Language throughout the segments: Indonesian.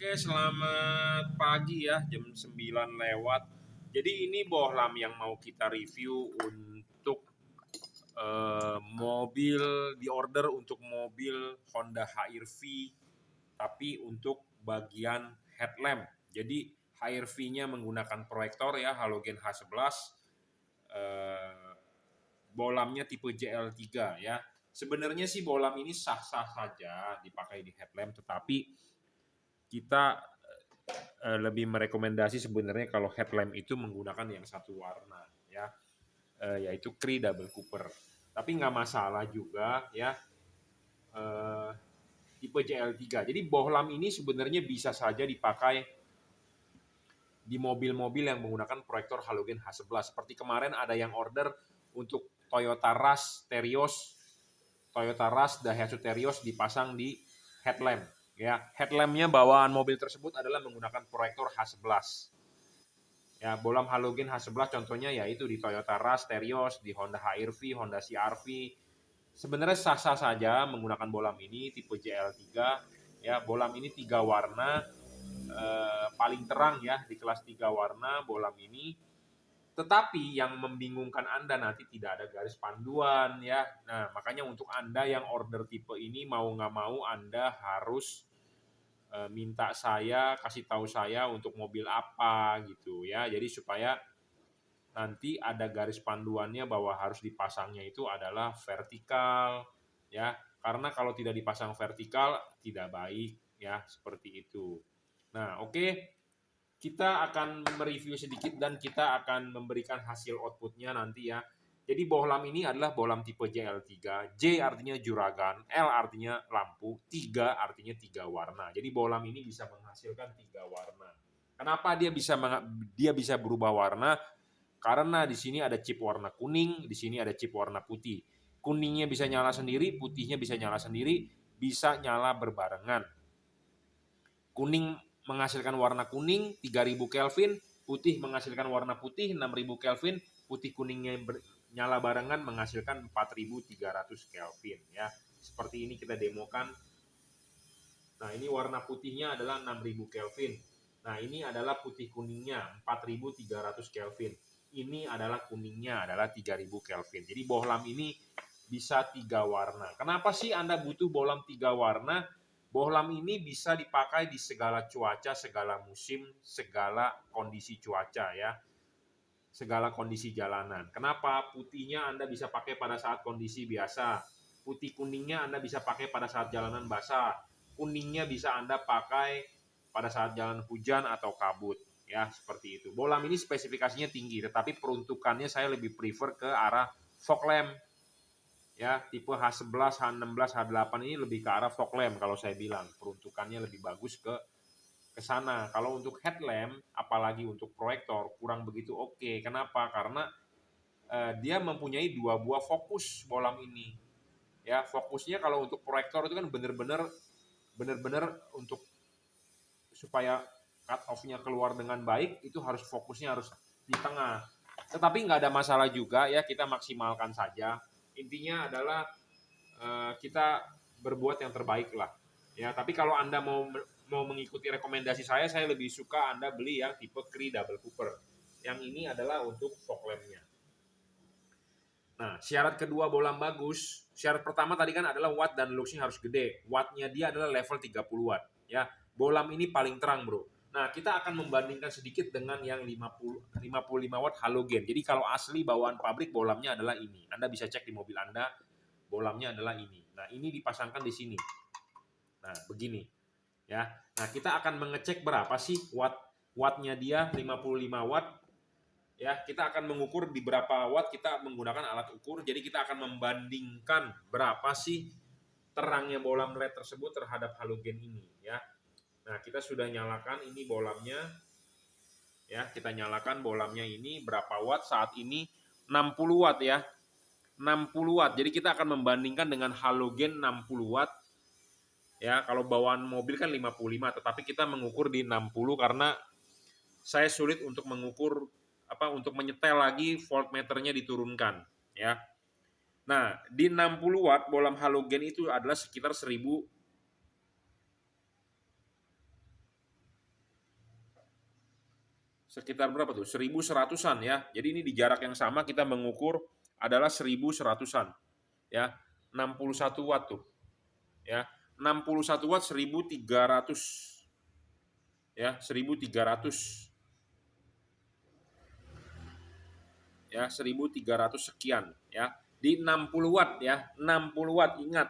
Oke, selamat pagi ya, jam 9 lewat. Jadi ini bohlam yang mau kita review untuk mobil di order untuk mobil Honda HR-V, tapi untuk bagian headlamp. Jadi HR-V-nya menggunakan proyektor ya, halogen H11. Bohlamnya tipe JL3 ya. Sebenarnya sih bohlam ini sah-sah saja dipakai di headlamp, tetapi kita lebih merekomendasi sebenarnya kalau headlamp itu menggunakan yang satu warna ya, yaitu Cree Double Cooper. Tapi nggak masalah juga ya, tipe JL3. Jadi bohlam ini sebenarnya bisa saja dipakai di mobil-mobil yang menggunakan proyektor halogen H11. Seperti kemarin ada yang order untuk Toyota Rush Terios, Toyota Rush Daihatsu Terios dipasang di headlamp. Ya, headlampnya bawaan mobil tersebut adalah menggunakan proyektor H11. Ya, bohlam halogen H11 contohnya yaitu di Toyota Rush Terios, di Honda HR-V, Honda CR-V. Sebenarnya sah-sah saja menggunakan bohlam ini tipe JL3. Ya, bohlam ini 3 warna, paling terang ya di kelas 3 warna bohlam ini. Tetapi yang membingungkan Anda nanti tidak ada garis panduan ya. Nah, makanya untuk Anda yang order tipe ini mau nggak mau Anda harus minta saya, kasih tahu saya untuk mobil apa gitu ya. Jadi supaya nanti ada garis panduannya bahwa harus dipasangnya itu adalah vertikal ya. Karena kalau tidak dipasang vertikal tidak baik ya, seperti itu. Nah, oke. Kita akan mereview sedikit dan kita akan memberikan hasil outputnya nanti ya. Jadi bohlam ini adalah bohlam tipe JL3. J artinya juragan, L artinya lampu, 3 artinya 3 warna. Jadi bohlam ini bisa menghasilkan 3 warna. Kenapa dia bisa berubah warna? Karena di sini ada chip warna kuning, di sini ada chip warna putih. Kuningnya bisa nyala sendiri, putihnya bisa nyala sendiri, bisa nyala berbarengan. Kuning menghasilkan warna kuning 3000 Kelvin, putih menghasilkan warna putih 6000 Kelvin, putih kuningnya nyala barengan menghasilkan 4300 Kelvin ya. Seperti ini kita demokan. Nah, ini warna putihnya adalah 6000 Kelvin. Nah, ini adalah putih kuningnya 4300 Kelvin. Ini adalah kuningnya adalah 3000 Kelvin. Jadi bohlam ini bisa 3 warna. Kenapa sih Anda butuh bohlam 3 warna? Bohlam ini bisa dipakai di segala cuaca, segala musim, segala kondisi cuaca ya. Segala kondisi jalanan. Kenapa? Putihnya Anda bisa pakai pada saat kondisi biasa. Putih kuningnya Anda bisa pakai pada saat jalanan basah. Kuningnya bisa Anda pakai pada saat jalan hujan atau kabut. Ya, seperti itu. Bohlam ini spesifikasinya tinggi, tetapi peruntukannya saya lebih prefer ke arah fog lamp. Ya, tipe H11, H16, H8 ini lebih ke arah fog lamp kalau saya bilang. Peruntukannya lebih bagus ke sana. Kalau untuk headlamp, apalagi untuk proyektor, kurang begitu oke. Kenapa? Karena dia mempunyai 2 buah fokus bohlam ini. Ya, fokusnya kalau untuk proyektor itu kan benar-benar untuk supaya cut off-nya keluar dengan baik, itu harus fokusnya harus di tengah. Tetapi nggak ada masalah juga ya, kita maksimalkan saja. Intinya adalah kita berbuat yang terbaik lah. Ya, tapi kalau Anda mau mengikuti rekomendasi saya lebih suka Anda beli yang tipe Cree Double Cooper. Yang ini adalah untuk fog lamp-nya. Nah, syarat kedua bohlam bagus. Syarat pertama tadi kan adalah watt dan luxnya harus gede. Wattnya dia adalah level 30 watt. Ya, bohlam ini paling terang bro. Nah, kita akan membandingkan sedikit dengan yang 55 watt halogen. Jadi kalau asli bawaan pabrik bohlamnya adalah ini. Anda bisa cek di mobil Anda, bohlamnya adalah ini. Nah, ini dipasangkan di sini. Nah, begini. Ya. Nah, kita akan mengecek berapa sih wattnya dia 55 watt. Ya, kita akan mengukur di berapa watt kita menggunakan alat ukur. Jadi kita akan membandingkan berapa sih terangnya bohlam LED tersebut terhadap halogen ini ya. Nah, kita sudah nyalakan ini bohlamnya. Ya, kita nyalakan bohlamnya ini berapa watt saat ini 60 watt ya. 60 watt. Jadi kita akan membandingkan dengan halogen 60 watt. Ya, kalau bawaan mobil kan 55, tetapi kita mengukur di 60 karena saya sulit untuk mengukur untuk menyetel lagi voltmeternya diturunkan ya. Nah, di 60 watt bohlam halogen itu adalah sekitar 1000 sekitar berapa tuh? 1100-an ya. Jadi ini di jarak yang sama kita mengukur adalah 1100-an ya. 61 watt tuh. Ya. 61 watt 1300 ya, 1300 ya, 1300 sekian ya. Di 60 watt ya, 60 watt ingat.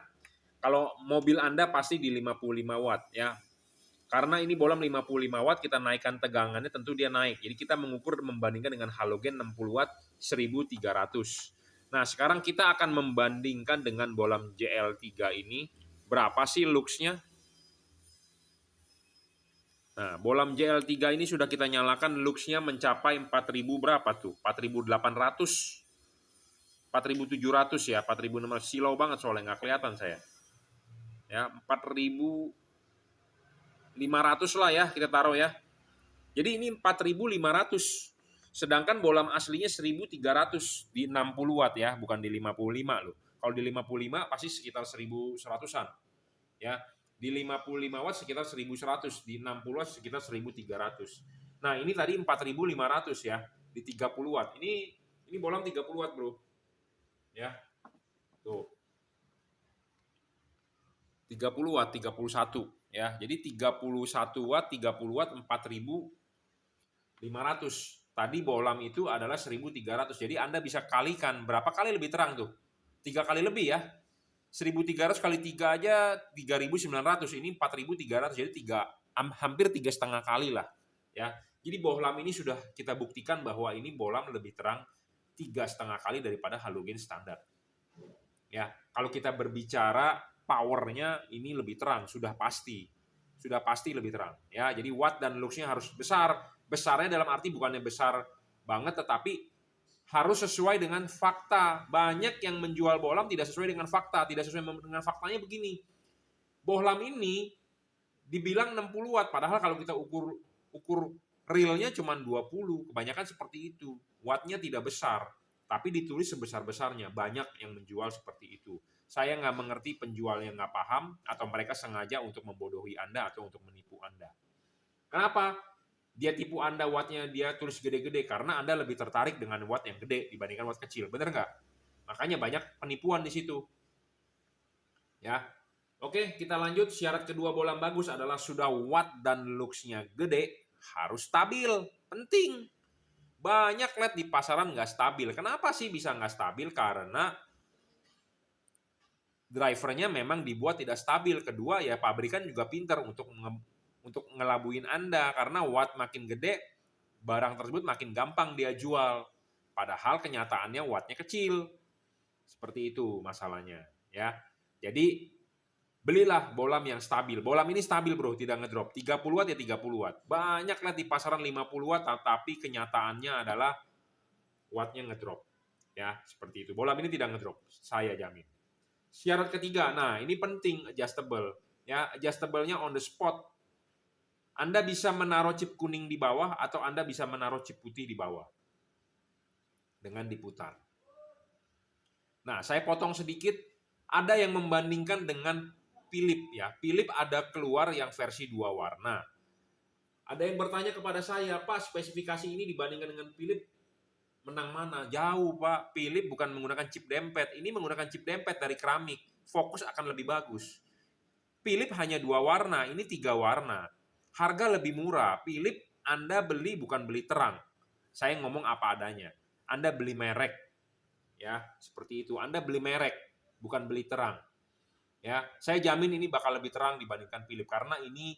Kalau mobil Anda pasti di 55 watt ya. Karena ini bohlam 55 watt, kita naikkan tegangannya tentu dia naik. Jadi kita mengukur membandingkan dengan halogen 60 watt 1300. Nah, sekarang kita akan membandingkan dengan bohlam JL3 ini. Berapa sih luxnya? Nah, bohlam JL3 ini sudah kita nyalakan, luxnya mencapai 4000 berapa tuh? 4800. 4700 ya, 4600. Silau banget soalnya nggak kelihatan saya. Ya, 4500 lah ya kita taruh ya. Jadi ini 4500. Sedangkan bohlam aslinya 1300 di 60 watt ya, bukan di 55 loh. Kalau di 55 pasti sekitar 1100-an. Ya. Di 55 watt sekitar 1100, di 60 watt sekitar 1300. Nah, ini tadi 4500 ya di 30 watt. Ini bohlam 30 watt, Bro. Ya. Tuh. 30 watt, 31 ya. Jadi 31 watt, 30 watt 4500. Tadi bohlam itu adalah 1300. Jadi Anda bisa kalikan berapa kali lebih terang tuh? 3 kali lebih ya. 1300 kali 3 aja 3900. Ini 4300. Jadi hampir 3,5 kali lah ya. Jadi bohlam ini sudah kita buktikan bahwa ini bohlam lebih terang 3,5 kali daripada halogen standar. Ya, kalau kita berbicara powernya ini lebih terang, sudah pasti lebih terang ya. Jadi watt dan luxnya harus besar. Besarnya dalam arti bukannya besar banget, tetapi harus sesuai dengan fakta. Banyak yang menjual bohlam tidak sesuai dengan fakta. Tidak sesuai dengan faktanya begini, bohlam ini dibilang 60 watt, padahal kalau kita ukur realnya cuma 20. Kebanyakan seperti itu, wattnya tidak besar tapi ditulis sebesar-besarnya. Banyak yang menjual seperti itu. Saya nggak mengerti penjual yang nggak paham atau mereka sengaja untuk membodohi Anda atau untuk menipu Anda. Kenapa? Dia tipu Anda wattnya dia tulis gede-gede karena Anda lebih tertarik dengan watt yang gede dibandingkan watt kecil. Bener nggak? Makanya banyak penipuan di situ. Ya. Oke, kita lanjut. Syarat kedua bohlam bagus adalah sudah watt dan luxnya gede, harus stabil. Penting. Banyak LED di pasaran nggak stabil. Kenapa sih bisa nggak stabil? Karena drivernya memang dibuat tidak stabil. Kedua ya pabrikan juga pintar untuk ngelabuin Anda. Karena watt makin gede, barang tersebut makin gampang dia jual. Padahal kenyataannya wattnya kecil. Seperti itu masalahnya. Ya. Jadi belilah bohlam yang stabil. Bohlam ini stabil, Bro, tidak ngedrop. 30 watt ya 30 watt. Banyak LED di pasaran 50 watt, tapi kenyataannya adalah wattnya ngedrop. Ya, seperti itu. Bohlam ini tidak ngedrop, saya jamin. Syarat ketiga, nah ini penting, adjustable. Ya, adjustable-nya on the spot. Anda bisa menaruh chip kuning di bawah atau Anda bisa menaruh chip putih di bawah. Dengan diputar. Nah, saya potong sedikit. Ada yang membandingkan dengan Philips ya. Philips ada keluar yang versi 2 warna. Ada yang bertanya kepada saya, Pak, spesifikasi ini dibandingkan dengan Philips menang mana? Jauh, Pak. Philips bukan menggunakan chip dempet. Ini menggunakan chip dempet dari keramik. Fokus akan lebih bagus. Philips hanya 2 warna, ini 3 warna. Harga lebih murah. Philips Anda beli bukan beli terang. Saya ngomong apa adanya. Anda beli merek. Ya, seperti itu. Anda beli merek, bukan beli terang. Ya, saya jamin ini bakal lebih terang dibandingkan Philips karena ini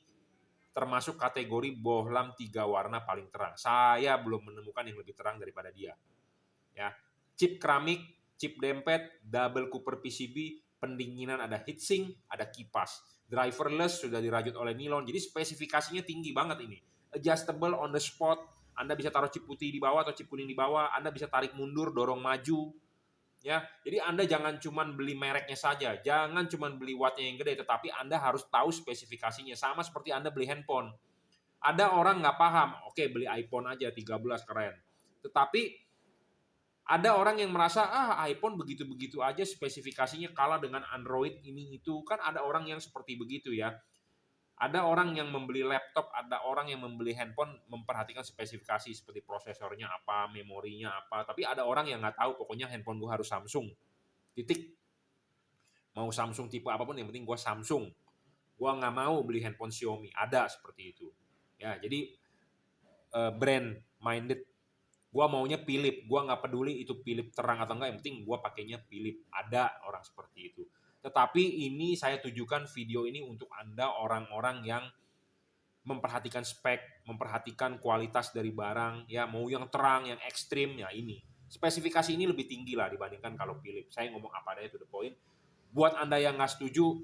termasuk kategori bohlam 3 warna paling terang. Saya belum menemukan yang lebih terang daripada dia. Ya, chip keramik, chip dempet, double cooper PCB, pendinginan ada heatsink, ada kipas. Driverless sudah dirajut oleh nilon. Jadi spesifikasinya tinggi banget ini. Adjustable on the spot. Anda bisa taruh chip putih di bawah atau chip kuning di bawah. Anda bisa tarik mundur, dorong maju. Ya, jadi Anda jangan cuma beli mereknya saja, jangan cuma beli wattnya yang gede, tetapi Anda harus tahu spesifikasinya. Sama seperti Anda beli handphone. Ada orang nggak paham, oke beli iPhone aja 13 keren. Tetapi ada orang yang merasa iPhone begitu-begitu aja spesifikasinya kalah dengan Android ini itu. Kan ada orang yang seperti begitu ya. Ada orang yang membeli laptop, ada orang yang membeli handphone memperhatikan spesifikasi seperti prosesornya apa, memorinya apa. Tapi ada orang yang nggak tahu, pokoknya handphone gue harus Samsung. Titik. Mau Samsung tipe apapun, yang penting gue Samsung. Gue nggak mau beli handphone Xiaomi. Ada seperti itu. Ya, jadi brand minded. Gue maunya Philips. Gue nggak peduli itu Philips terang atau enggak. Yang penting gue pakainya Philips. Ada orang seperti itu. Tetapi ini saya tujukan video ini untuk Anda orang-orang yang memperhatikan spek, memperhatikan kualitas dari barang, ya mau yang terang, yang ekstrim, ya ini. Spesifikasi ini lebih tinggi lah dibandingkan kalau Philips. Saya ngomong apa adanya, to the point. Buat Anda yang nggak setuju,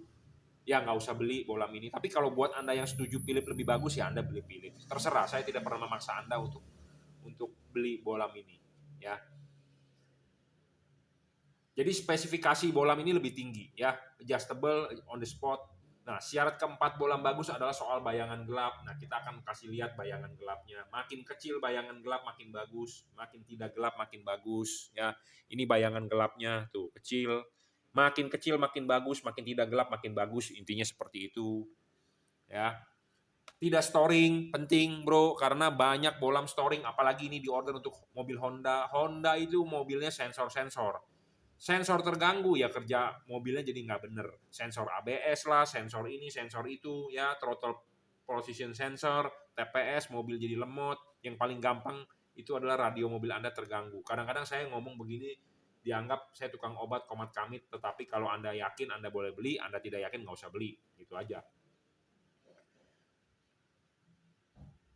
ya nggak usah beli bola mini. Tapi kalau buat Anda yang setuju Philips lebih bagus, ya Anda beli Philips. Terserah, saya tidak pernah memaksa Anda untuk beli bola mini. Ya. Jadi spesifikasi bolam ini lebih tinggi, ya, adjustable, on the spot. Nah, syarat keempat bolam bagus adalah soal bayangan gelap. Nah, kita akan kasih lihat bayangan gelapnya. Makin kecil bayangan gelap makin bagus, makin tidak gelap makin bagus. Ya, ini bayangan gelapnya tuh kecil, makin kecil makin bagus, makin tidak gelap makin bagus. Intinya seperti itu. Ya, tidak storing penting bro, karena banyak bolam storing, apalagi ini di order untuk mobil Honda. Honda itu mobilnya sensor-sensor terganggu, ya kerja mobilnya jadi nggak bener. Sensor ABS lah, sensor ini, sensor itu, ya throttle position sensor, TPS, mobil jadi lemot. Yang paling gampang itu adalah radio mobil Anda terganggu. Kadang-kadang saya ngomong begini, dianggap saya tukang obat komat kamit, tetapi kalau Anda yakin Anda boleh beli, Anda tidak yakin nggak usah beli. Gitu aja.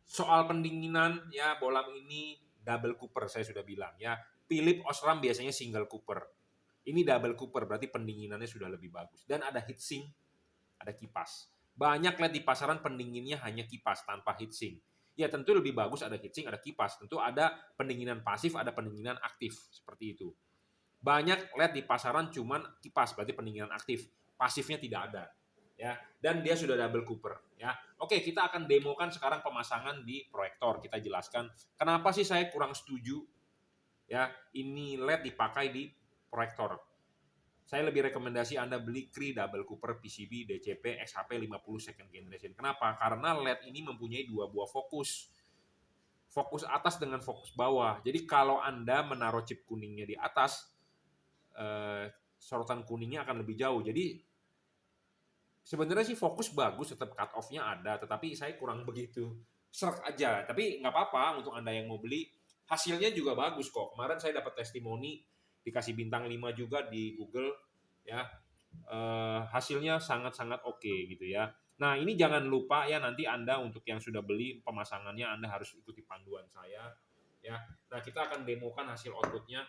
Soal pendinginan, ya bolam ini double cooper saya sudah bilang, ya. Philips Osram biasanya single cooper. Ini double cooper, berarti pendinginannya sudah lebih bagus. Dan ada heatsink, ada kipas. Banyak lihat di pasaran pendinginnya hanya kipas tanpa heatsink. Ya tentu lebih bagus ada heatsink, ada kipas. Tentu ada pendinginan pasif, ada pendinginan aktif. Seperti itu. Banyak lihat di pasaran cuman kipas, berarti pendinginan aktif. Pasifnya tidak ada. Ya, dan dia sudah double cooper. Ya, oke, kita akan demokan sekarang pemasangan di proyektor. Kita jelaskan kenapa sih saya kurang setuju. Ya, ini LED dipakai di proyektor. Saya lebih rekomendasi Anda beli Cree Double Cooper PCB DCP XHP 50 second generation. Kenapa? Karena LED ini mempunyai dua buah fokus. Fokus atas dengan fokus bawah. Jadi kalau Anda menaruh chip kuningnya di atas, sorotan kuningnya akan lebih jauh. Jadi sebenarnya sih fokus bagus, tetap cut off-nya ada, tetapi saya kurang begitu. Serak aja. Tapi nggak apa-apa untuk Anda yang mau beli. Hasilnya juga bagus kok. Kemarin saya dapat testimoni, dikasih bintang 5 juga di Google, ya. Hasilnya sangat-sangat oke gitu ya. Nah, ini jangan lupa ya, nanti Anda untuk yang sudah beli pemasangannya Anda harus ikuti panduan saya, ya. Nah, kita akan demokan hasil outputnya.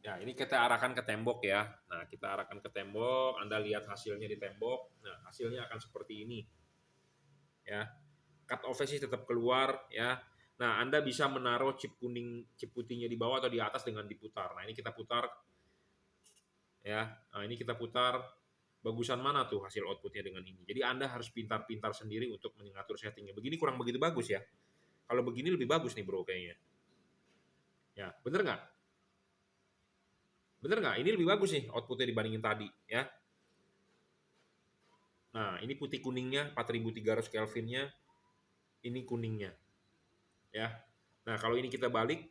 Ya, ini kita arahkan ke tembok ya. Nah, kita arahkan ke tembok, Anda lihat hasilnya di tembok. Nah, hasilnya akan seperti ini. Ya. Cut off sih tetap keluar ya. Nah, Anda bisa menaruh chip kuning, chip putihnya di bawah atau di atas dengan diputar. Nah, ini kita putar. Ya. Nah, ini kita putar. Bagusan mana tuh hasil outputnya dengan ini. Jadi Anda harus pintar-pintar sendiri untuk mengatur settingnya. Begini kurang begitu bagus ya. Kalau begini lebih bagus nih bro kayaknya. Ya, bener nggak? Bener nggak? Ini lebih bagus nih outputnya dibandingin tadi ya. Nah, ini putih kuningnya 4300 Kelvinnya. Ini kuningnya. Ya. Nah, kalau ini kita balik.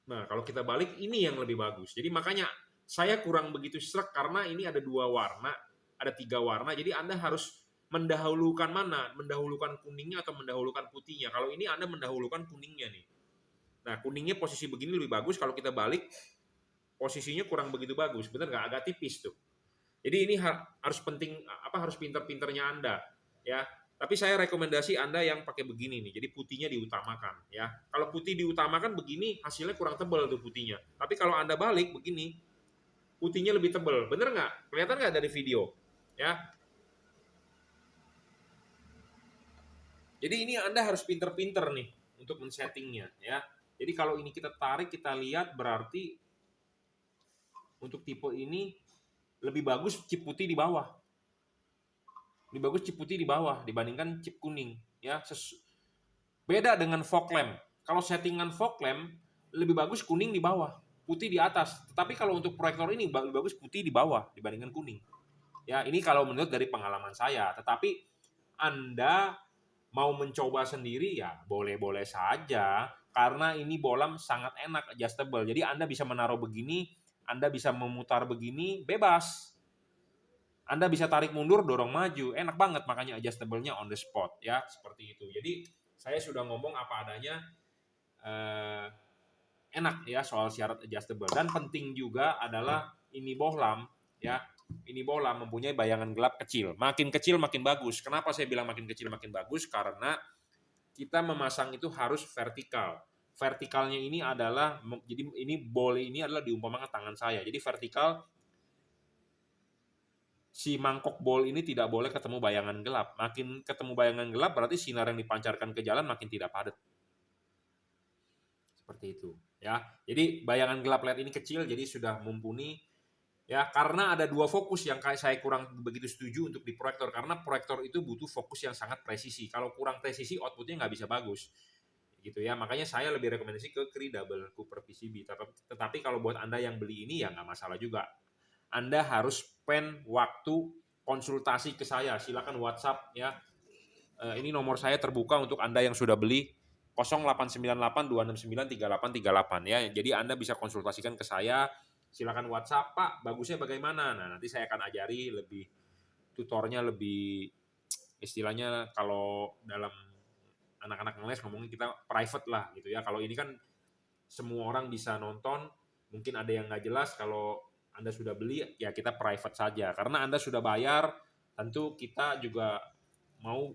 Nah, kalau kita balik ini yang lebih bagus. Jadi makanya saya kurang begitu srek karena ini ada 2 warna, ada 3 warna. Jadi Anda harus mendahulukan mana? Mendahulukan kuningnya atau mendahulukan putihnya. Kalau ini Anda mendahulukan kuningnya nih. Nah, kuningnya posisi begini lebih bagus. Kalau kita balik, posisinya kurang begitu bagus. Bener nggak? Agak tipis tuh. Jadi ini harus penting, harus pinter-pinternya Anda. Ya, tapi saya rekomendasi Anda yang pakai begini nih. Jadi putihnya diutamakan ya. Kalau putih diutamakan begini hasilnya kurang tebal tuh putihnya. Tapi kalau Anda balik begini, putihnya lebih tebal. Bener nggak? Kelihatan nggak dari video? Ya. Jadi ini Anda harus pinter-pinter nih untuk men-settingnya ya. Jadi kalau ini kita tarik, kita lihat berarti untuk tipe ini lebih bagus chip putih di bawah. Lebih bagus chip putih di bawah dibandingkan chip kuning ya. Beda dengan fog lamp. Kalau settingan fog lamp lebih bagus kuning di bawah. putih di atas. Tetapi kalau untuk proyektor ini lebih bagus putih di bawah dibandingkan kuning. Ya, ini kalau menurut dari pengalaman saya. Tetapi Anda mau mencoba sendiri ya boleh-boleh saja, karena ini bolam sangat enak adjustable. Jadi Anda bisa menaruh begini, Anda bisa memutar begini, bebas. Anda bisa tarik mundur, dorong maju, enak banget, makanya adjustable-nya on the spot ya, seperti itu. Jadi saya sudah ngomong apa adanya, enak ya soal syarat adjustable. Dan penting juga adalah ini bohlam ya, ini bohlam mempunyai bayangan gelap kecil. Makin kecil makin bagus. Kenapa saya bilang makin kecil makin bagus? Karena kita memasang itu harus vertikal. Vertikalnya ini adalah, jadi ini bola ini adalah diumpamakan tangan saya. Jadi vertikal, si mangkok bol ini tidak boleh ketemu bayangan gelap. Makin ketemu bayangan gelap berarti sinar yang dipancarkan ke jalan makin tidak padat. Seperti itu ya. Jadi bayangan gelap LED ini kecil, jadi sudah mumpuni ya, karena ada dua fokus yang saya kurang begitu setuju untuk di proyektor, karena proyektor itu butuh fokus yang sangat presisi. Kalau kurang presisi outputnya nggak bisa bagus gitu ya. Makanya saya lebih rekomendasi ke Cree Double Cooper PCB. Tetapi kalau buat Anda yang beli ini ya nggak masalah juga. Anda harus spend waktu konsultasi ke saya, silakan WhatsApp ya. Ini nomor saya terbuka untuk Anda yang sudah beli, 0898-269-3838 ya. Jadi Anda bisa konsultasikan ke saya, silakan WhatsApp, Pak, bagusnya bagaimana? Nah, nanti saya akan ajari lebih, tutornya lebih, istilahnya kalau dalam anak-anak ngeles ngomongin kita private lah gitu ya. Kalau ini kan semua orang bisa nonton, mungkin ada yang nggak jelas. Kalau Anda sudah beli ya kita private saja, karena Anda sudah bayar, tentu kita juga mau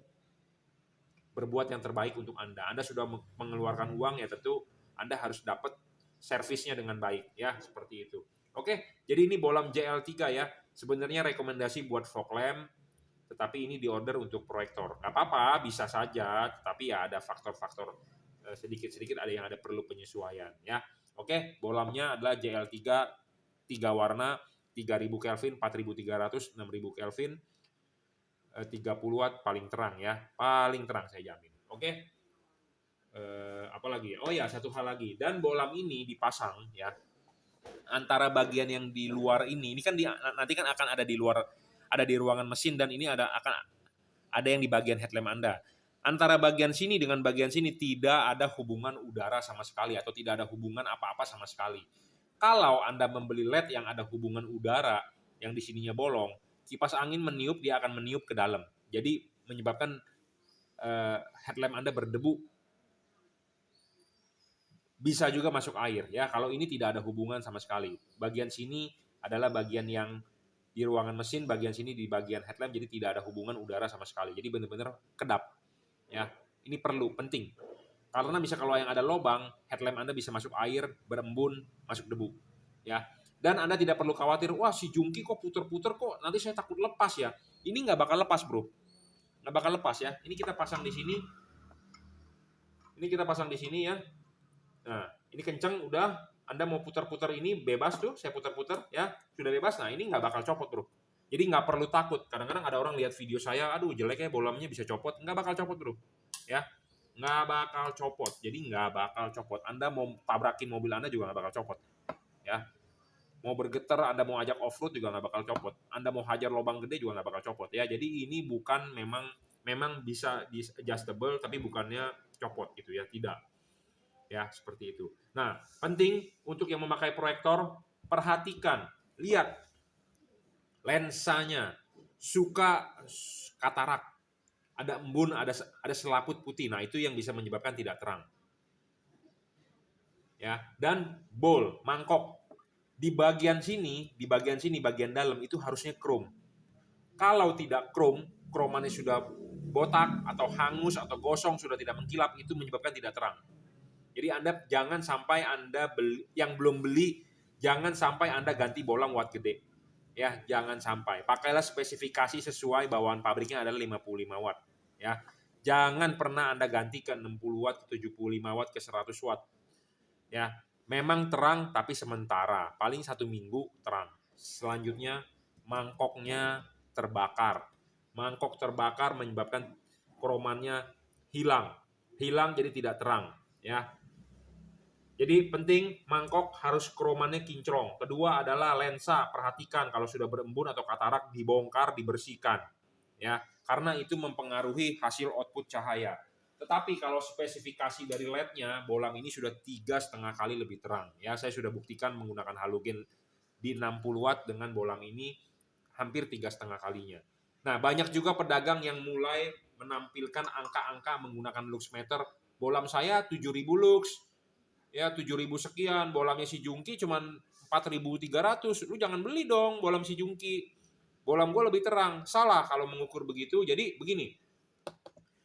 berbuat yang terbaik untuk Anda. Anda sudah mengeluarkan uang ya, tentu Anda harus dapat servisnya dengan baik ya, seperti itu. Oke, jadi ini bolam JL3 ya. Sebenarnya rekomendasi buat fog lamp, tetapi ini diorder untuk proyektor. Gak apa-apa, bisa saja, tetapi ya ada faktor-faktor sedikit-sedikit ada yang ada perlu penyesuaian ya. Oke, bolamnya adalah JL3 3 warna, 3000 Kelvin, 4300, 6000 Kelvin, 30 watt paling terang ya, paling terang saya jamin. Oke. Apa lagi? Oh ya, satu hal lagi. Dan bolam ini dipasang ya antara bagian yang di luar ini kan nanti kan akan ada di luar, ada di ruangan mesin, dan ini akan ada yang di bagian headlamp Anda. Antara bagian sini dengan bagian sini tidak ada hubungan udara sama sekali, atau tidak ada hubungan apa-apa sama sekali. Kalau Anda membeli LED yang ada hubungan udara, yang di sininya bolong, kipas angin meniup, dia akan meniup ke dalam. Jadi menyebabkan headlamp Anda berdebu. Bisa juga masuk air ya. Kalau ini tidak ada hubungan sama sekali. Bagian sini adalah bagian yang di ruangan mesin, bagian sini di bagian headlamp, jadi tidak ada hubungan udara sama sekali. Jadi benar-benar kedap. Ya, ini perlu, penting. Karena bisa kalau yang ada lubang, headlamp Anda bisa masuk air, berembun, masuk debu. Ya. Dan Anda tidak perlu khawatir, wah si jungki kok puter-puter kok, nanti saya takut lepas ya. Ini nggak bakal lepas bro. Nggak bakal lepas ya. Ini kita pasang di sini. Ini kita pasang di sini ya. Nah, ini kenceng udah. Anda mau putar-putar ini bebas tuh, saya putar-putar ya, sudah bebas. Nah, ini nggak bakal copot bro. Jadi nggak perlu takut. Kadang-kadang ada orang lihat video saya, aduh jeleknya bolamnya bisa copot. Nggak bakal copot bro. Ya, nggak bakal copot. Jadi nggak bakal copot. Anda mau tabrakin mobil Anda juga nggak bakal copot. Ya, mau bergetar, Anda mau ajak off-road juga nggak bakal copot. Anda mau hajar lubang gede juga nggak bakal copot. Ya, jadi ini bukan memang bisa di adjustable, tapi bukannya copot gitu ya, tidak. Ya, seperti itu. Nah, penting untuk yang memakai proyektor, perhatikan, lihat lensanya, suka katarak, ada embun, ada selaput putih. Nah, itu yang bisa menyebabkan tidak terang. Ya, dan bowl, mangkok. Di bagian sini, bagian dalam itu harusnya chrome. Kalau tidak chrome, kromannya sudah botak atau hangus atau gosong, sudah tidak mengkilap, itu menyebabkan tidak terang. Jadi Anda jangan sampai Anda beli, yang belum beli, jangan sampai Anda ganti bolam watt gede. Ya, jangan sampai. Pakailah spesifikasi sesuai bawaan pabriknya adalah 55 watt. Ya. Jangan pernah Anda ganti ke 60 watt, ke 75 watt, ke 100 watt. Ya, memang terang tapi sementara, paling 1 minggu terang. Selanjutnya mangkoknya terbakar. Mangkok terbakar menyebabkan kromannya hilang. Hilang jadi tidak terang, ya. Jadi penting mangkok harus kromannya kinclong. Kedua adalah lensa, perhatikan kalau sudah berembun atau katarak dibongkar, dibersihkan. Ya, karena itu mempengaruhi hasil output cahaya. Tetapi kalau spesifikasi dari LED-nya, bohlam ini sudah 3,5 kali lebih terang. Ya, saya sudah buktikan menggunakan halogen di 60 watt dengan bohlam ini hampir 3,5 kalinya. Nah, banyak juga pedagang yang mulai menampilkan angka-angka menggunakan luxmeter. Bohlam saya 7.000 lux, ya 7.000 sekian, bohlamnya si Jungki cuman 4.300. Lu jangan beli dong bohlam si Jungki. Bohlam gue lebih terang. Salah kalau mengukur begitu. Jadi begini,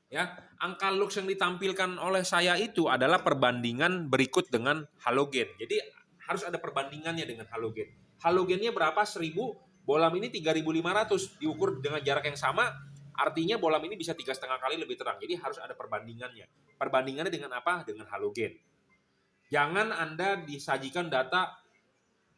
ya, angka lux yang ditampilkan oleh saya itu adalah perbandingan berikut dengan halogen. Jadi harus ada perbandingannya dengan halogen. Halogennya berapa? 1.000, bohlam ini 3.500, diukur dengan jarak yang sama, artinya bohlam ini bisa 3,5 kali lebih terang. Jadi harus ada perbandingannya. Perbandingannya dengan apa? Dengan halogen. Jangan Anda disajikan data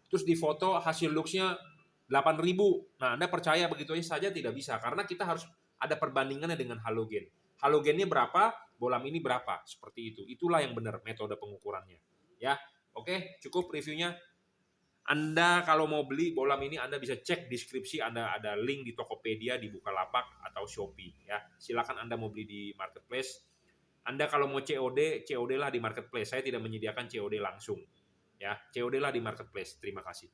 terus difoto hasil luxnya 8.000. Nah, Anda percaya begitu saja tidak bisa, karena kita harus ada perbandingannya dengan halogen. Halogennya berapa, bohlam ini berapa, seperti itu. Itulah yang benar metode pengukurannya. Ya, oke, cukup reviewnya. Anda kalau mau beli bohlam ini Anda bisa cek deskripsi, ada link di Tokopedia, di Bukalapak atau Shopee. Ya, silakan Anda mau beli di marketplace. Anda kalau mau COD, COD lah di marketplace. Saya tidak menyediakan COD langsung. Ya, COD lah di marketplace. Terima kasih.